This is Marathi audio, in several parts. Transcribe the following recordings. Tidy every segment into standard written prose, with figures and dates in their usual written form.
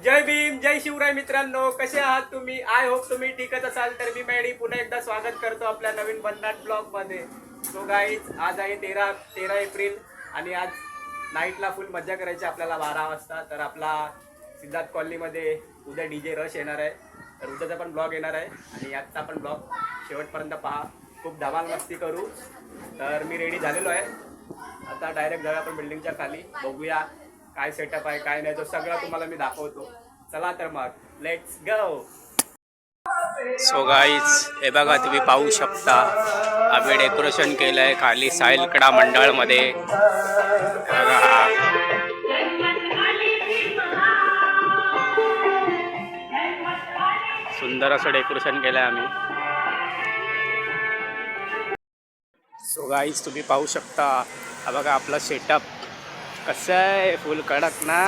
जय भीम जय शिवराय मित्रांनो, कसे आहात तुम्ही? आय होप तुम्ही ठीकच असाल. तर मी मॅडी पुन्हा एकदा स्वागत करतो आपल्या नवीन भन्नाट ब्लॉग मध्ये. सो गाईज, आज आहे 13 एप्रिल आणि आज नाईटला फुल मजा करायची आपल्याला 12 वाजता. तर आपला सिद्धार्थ कॉलनीमध्ये उद्या DJ रश येणार आहे. तर उद्याचा पण ब्लॉग येणार आहे आणि आजचा पण ब्लॉग शेवटपर्यंत पहा. खूप धमाल मस्ती करू. तर मी रेडी झालेलो आहे. आता डायरेक्ट जाऊया आपण बिल्डिंगच्या खाली, बघूया काय सेटअप आहे काय नाही, तो सगळं तुम्हाला मी दाखवतो. चला तर मग लेट्स गो. सो गाईज, हे बघा तुम्ही पाहू शकता आम्ही डेकोरेशन केलंय खाली साहिल कडा मंडळमध्ये. सुंदर असं डेकोरेशन केलंय आम्ही. सो गाईज, तुम्ही पाहू शकता हा बघा आपला सेटअप कसं आहे, फुल कडक ना.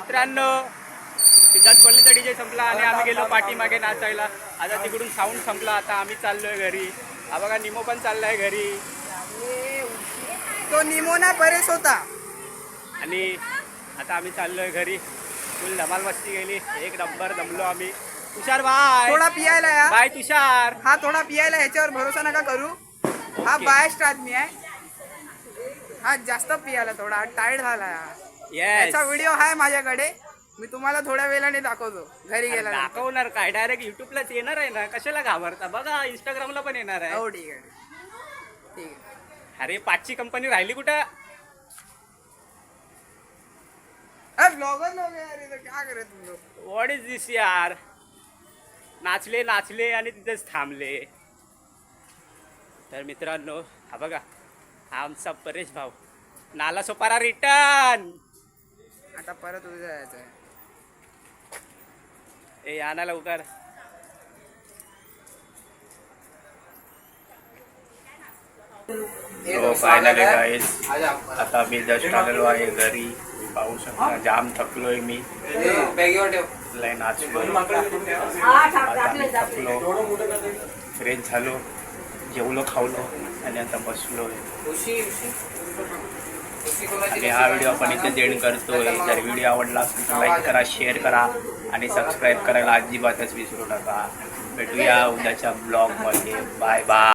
मित्रांनो सिद्धार्थ कॉलनीचा डीजे संपला आणि आम्ही गेलो पाठीमागे नाचायला. आता तिकडून साऊंड संपला. आता आम्ही चाललोय घरी. हा बघा निमो पण चाललाय घरी. तो निमो ना बरेच होता. आणि आता आम्ही चाललोय घरी. फुल धमाल मस्ती गेली. एक नंबर जमलो आम्ही. तुषार बाय थोडा पियायला या. बाय तुषार. हा थोडा पियायला, ह्याच्यावर भरोसा नका करू. हा बायस्ट आदमी आहे. हा जास्त पियाला, थोडा टायर्ड झाला. येस याचा व्हिडिओ आहे माझ्याकडे. मी तुम्हाला थोड्या वेळाने दाखवतो घरी गेला. दाखवणार काय, डायरेक्ट युट्यूबलाच येणार आहे ना. कशाला घाबरता, बघा इंस्टाग्रामला पण येणार आहे. हो ठीक आहे ठीक आहे. अरे 5ची कंपनी राहिली कुठं. अरे ब्लॉगर लोग हैं यार, इधर क्या करे तुम लोग. व्हॉट इज दिस यार. नाचले नाचले आणि तिथेच थांबले. तर मित्रांनो हा बघा, हा आमचा परेश भाऊ. नाला सोपारा रिटर्न. आता परत उद्या जायचं आहे. ए या ना लवकर. फायनली गाईस आता मी जस्ट आलेलो आहे घरी. पाहू शकता जाम थकलोय मी. लय नाचलो. आता मी थकलो, फ्रेश झालो, जेवलो खावलो आणि आता बसलोय. आणि हा व्हिडिओ आपण इथे एंड करतोय. जर व्हिडिओ आवडला असेल तर लाईक करा, शेअर करा आणि सबस्क्राईब करायला अजिबातच विसरू नका. भेटूया उद्याच्या ब्लॉगमध्ये. Bye bye.